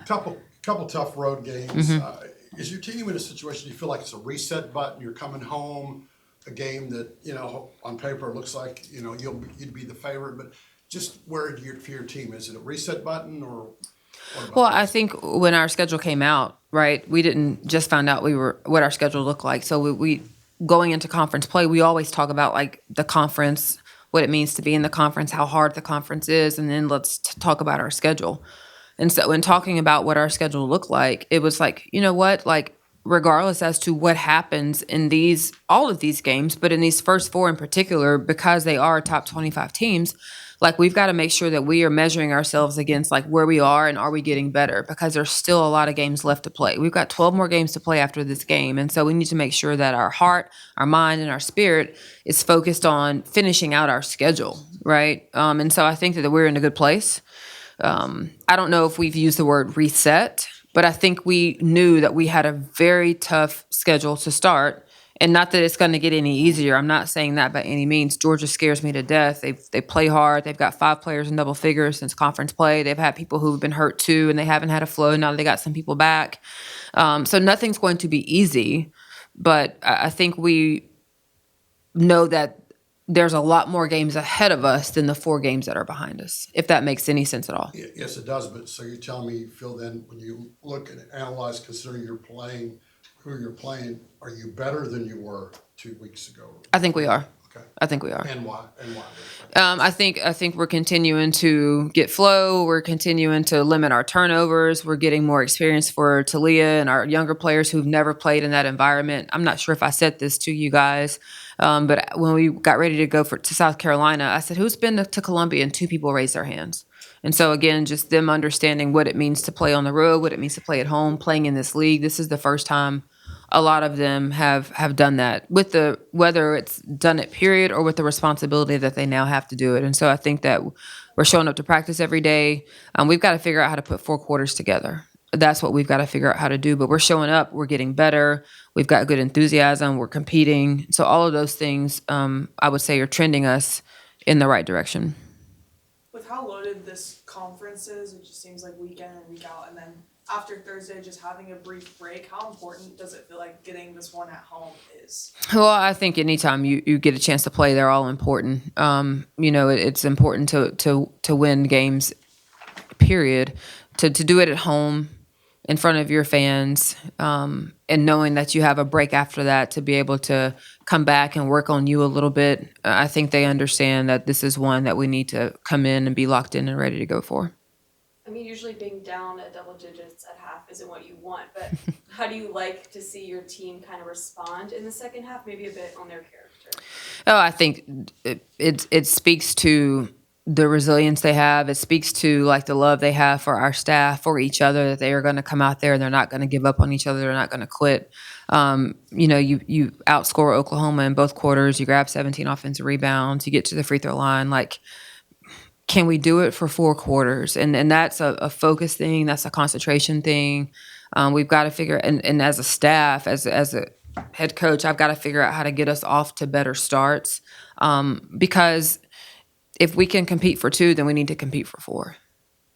Couple tough road games. Is your team in a situation you feel like it's a reset button? You're coming home, a game that on paper looks like you'd be the favorite, but just where for your team, is it a reset button or what about Well, I this? think when our schedule came out, right, we didn't just find out what our schedule looked like. So we going into conference play, we always talk about like the conference, what it means to be in the conference, how hard the conference is, and then let's talk about our schedule. And so in talking about what our schedule looked like, it was like, you know what, like regardless as to what happens in all of these games, but in these first four in particular, because they are top 25 teams, like we've got to make sure that we are measuring ourselves against like where we are and are we getting better, because there's still a lot of games left to play. We've got 12 more games to play after this game. And so we need to make sure that our heart, our mind, and our spirit is focused on finishing out our schedule, right? And so I think that we're in a good place. I don't know if we've used the word reset, but I think we knew that we had a very tough schedule to start. And not that it's going to get any easier. I'm not saying that by any means. Georgia scares me to death. They play hard. They've got 5 players in double figures since conference play. They've had people who've been hurt too, and they haven't had a flow. Now they got some people back. So nothing's going to be easy. But I think we know that there's a lot more games ahead of us than the 4 games that are behind us, if that makes any sense at all. Yes, it does. But so you're telling me, Phil, then when you look and analyze, considering who you're playing, are you better than you were 2 weeks ago? I think we are. Okay. I think we are. And why? I think we're continuing to get flow. We're continuing to limit our turnovers. We're getting more experience for Talia and our younger players who've never played in that environment. I'm not sure if I said this to you guys, but when we got ready to go to South Carolina, I said, "Who's been to Columbia?" And 2 people raised their hands. And so again, just them understanding what it means to play on the road, what it means to play at home, playing in this league. This is the first time a lot of them have done that, with the whether it's done it period or with the responsibility that they now have to do it. And so I think that we're showing up to practice every day. We've got to figure out how to put 4 quarters together. That's what we've got to figure out how to do. But we're showing up. We're getting better. We've got good enthusiasm. We're competing. So all of those things, I would say, are trending us in the right direction. With how loaded this conference is, it just seems like week in and week out, and then after Thursday, just having a brief break, how important does it feel like getting this one at home is? Well, I think anytime you get a chance to play, they're all important. It's important to win games, period. To do it at home in front of your fans, and knowing that you have a break after that to be able to come back and work on you a little bit. I think they understand that this is one that we need to come in and be locked in and ready to go for. I mean, usually being down at double digits at half isn't what you want, but how do you like to see your team kind of respond in the second half, maybe a bit on their character? Oh, I think it speaks to the resilience they have. It speaks to like the love they have for our staff, for each other, that they are going to come out there and they're not going to give up on each other. They're not going to quit. You outscore Oklahoma in both quarters. You grab 17 offensive rebounds. You get to the free throw line. Like, can we do it for 4 quarters? And that's a focus thing. That's a concentration thing. We've got to figure, and as a staff, as a head coach, I've got to figure out how to get us off to better starts. Because if we can compete for 2, then we need to compete for 4.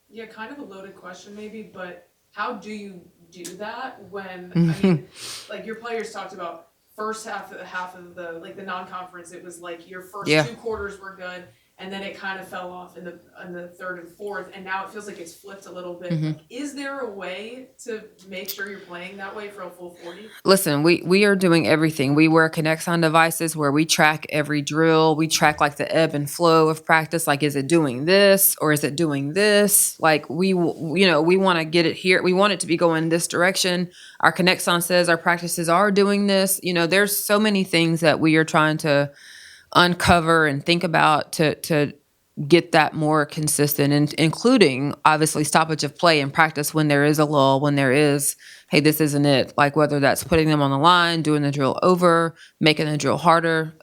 Yeah, kind of a loaded question maybe, but how do you do that when, I mean, like your players talked about first half of the like the non-conference, it was like your first 2 quarters were good, and then it kind of fell off in the third and fourth, and now it feels like it's flipped a little bit. Like, is there a way to make sure you're playing that way for a full 40? Listen, we are doing everything. We wear Connexon devices where we track every drill. We track like the ebb and flow of practice. Like, is it doing this or is it doing this? Like we want to get it here. We want it to be going this direction. Our Connexon says our practices are doing this. There's so many things that we are trying to uncover and think about to get that more consistent, and including obviously stoppage of play and practice when there is a lull, when there is, hey, this isn't it. Like whether that's putting them on the line, doing the drill over, making the drill harder.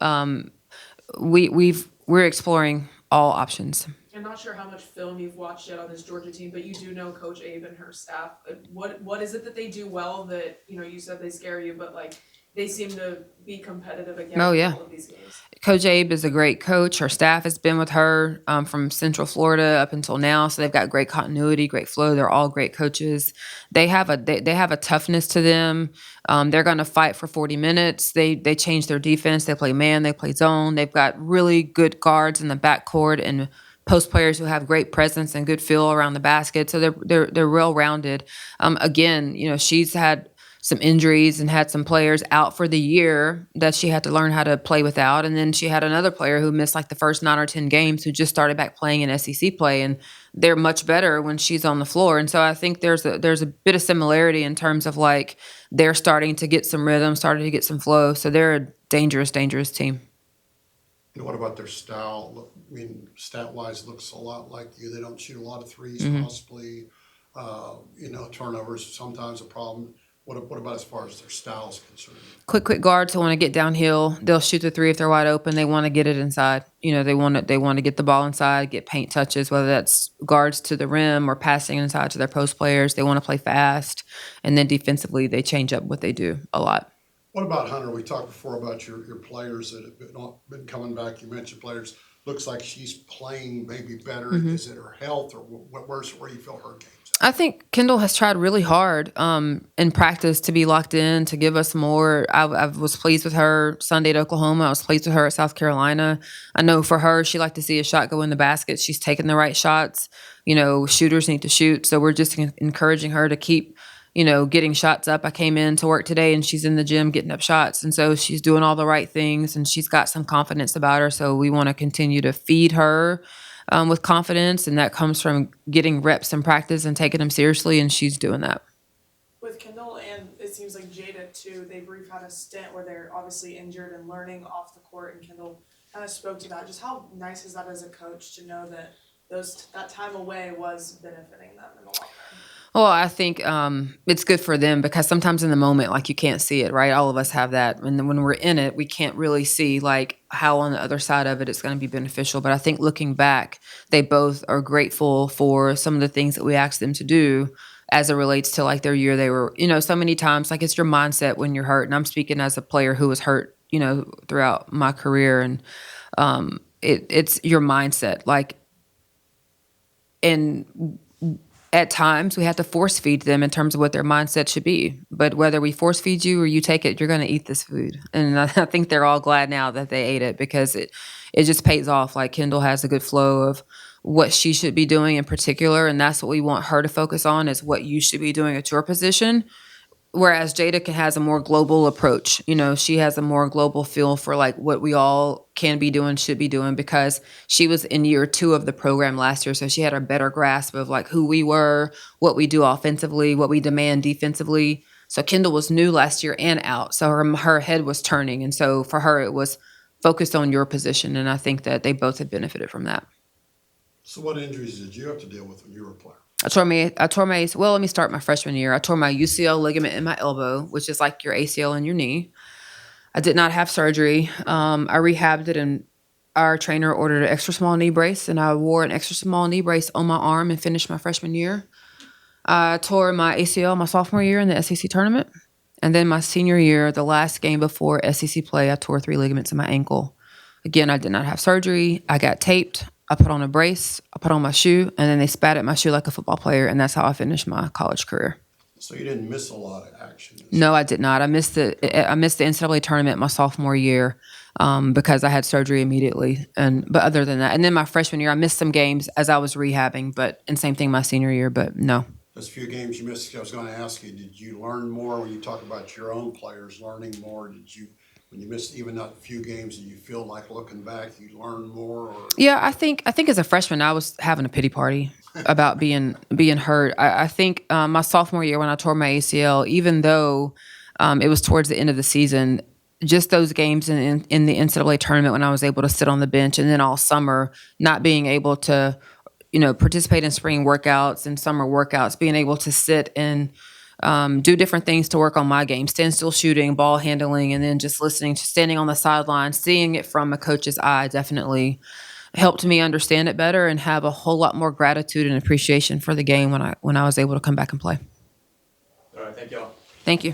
We're exploring all options. I'm not sure how much film you've watched yet on this Georgia team, but you do know Coach Abe and her staff. What is it that they do well that, you said they scare you, but like, they seem to be competitive again Oh, yeah. in all of these games. Coach Abe is a great coach. Her staff has been with her from Central Florida up until now, so they've got great continuity, great flow. They're all great coaches. They have a toughness to them. They're going to fight for 40 minutes. They change their defense. They play man. They play zone. They've got really good guards in the backcourt and post players who have great presence and good feel around the basket. So they're well rounded. Again, she's had some injuries and had some players out for the year that she had to learn how to play without. And then she had another player who missed like the first 9 or 10 games who just started back playing in SEC play. And they're much better when she's on the floor. And so I think there's a bit of similarity in terms of like they're starting to get some rhythm, starting to get some flow. So they're a dangerous, dangerous team. And what about their style? Look, I mean, stat-wise, looks a lot like you. They don't shoot a lot of threes, possibly. Turnovers sometimes a problem. What about as far as their style is concerned? Quick guards who want to get downhill. They'll shoot the three if they're wide open. They want to get it inside. They want to get the ball inside, get paint touches, whether that's guards to the rim or passing inside to their post players. They want to play fast, and then defensively they change up what they do a lot. What about Hunter? We talked before about your players that have been coming back. You mentioned players. Looks like she's playing maybe better. Is it her health, or where you feel her games at? I think Kendall has tried really hard in practice to be locked in, to give us more. I was pleased with her Sunday at Oklahoma. I was pleased with her at South Carolina. I know for her, she liked to see a shot go in the basket. She's taking the right shots. Shooters need to shoot. So we're just encouraging her to keep, getting shots up. I came in to work today and she's in the gym getting up shots. And so she's doing all the right things and she's got some confidence about her. So we want to continue to feed her with confidence, and that comes from getting reps in practice and taking them seriously, and she's doing that. With Kendall and it seems like Jada too, they've had a stint where they're obviously injured and learning off the court, and Kendall kind of spoke to that. Just how nice is that as a coach to know that that time away was benefiting them in the long run? Well, I think it's good for them because sometimes in the moment, like you can't see it, right? All of us have that. And when we're in it, we can't really see like how on the other side of it it's going to be beneficial. But I think looking back, they both are grateful for some of the things that we asked them to do as it relates to like their year. They were, so many times, like it's your mindset when you're hurt. And I'm speaking as a player who was hurt, throughout my career. And it's your mindset. At times, we have to force feed them in terms of what their mindset should be. But whether we force feed you or you take it, you're going to eat this food. And I think they're all glad now that they ate it because it just pays off. Like Kendall has a good flow of what she should be doing in particular. And that's what we want her to focus on is what you should be doing at your position. Whereas Jada has a more global approach. She has a more global feel for like what we all can be doing, should be doing, because she was in year 2 of the program last year. So she had a better grasp of like who we were, what we do offensively, what we demand defensively. So Kendall was new last year and out. So her head was turning. And so for her, it was focused on your position. And I think that they both have benefited from that. So what injuries did you have to deal with when you were a player? I tore my, well, let me start my freshman year. I tore my UCL ligament in my elbow, which is like your ACL in your knee. I did not have surgery. I rehabbed it, and our trainer ordered an extra small knee brace, and I wore an extra small knee brace on my arm and finished my freshman year. I tore my ACL my sophomore year in the SEC tournament. And then my senior year, the last game before SEC play, I tore 3 ligaments in my ankle. Again, I did not have surgery. I got taped. I put on a brace, I put on my shoe, and then they spat at my shoe like a football player, and that's how I finished my college career. So you didn't miss a lot of action? No, I did not. I missed the NCAA tournament my sophomore year because I had surgery immediately. But other than that, and then my freshman year, I missed some games as I was rehabbing, and same thing my senior year, but no. Those few games you missed, I was going to ask you, did you learn more when you talk about your own players learning more? When you missed even that few games, do you feel like looking back, you learn more? Or? Yeah, I think as a freshman, I was having a pity party about being hurt. I think my sophomore year when I tore my ACL, even though it was towards the end of the season, just those games in the NCAA tournament when I was able to sit on the bench, and then all summer not being able to, participate in spring workouts and summer workouts, being able to sit and do different things to work on my game, stand still shooting, ball handling, and then just listening to standing on the sideline, seeing it from a coach's eye definitely helped me understand it better and have a whole lot more gratitude and appreciation for the game when I was able to come back and play. All right, thank y'all. Thank you.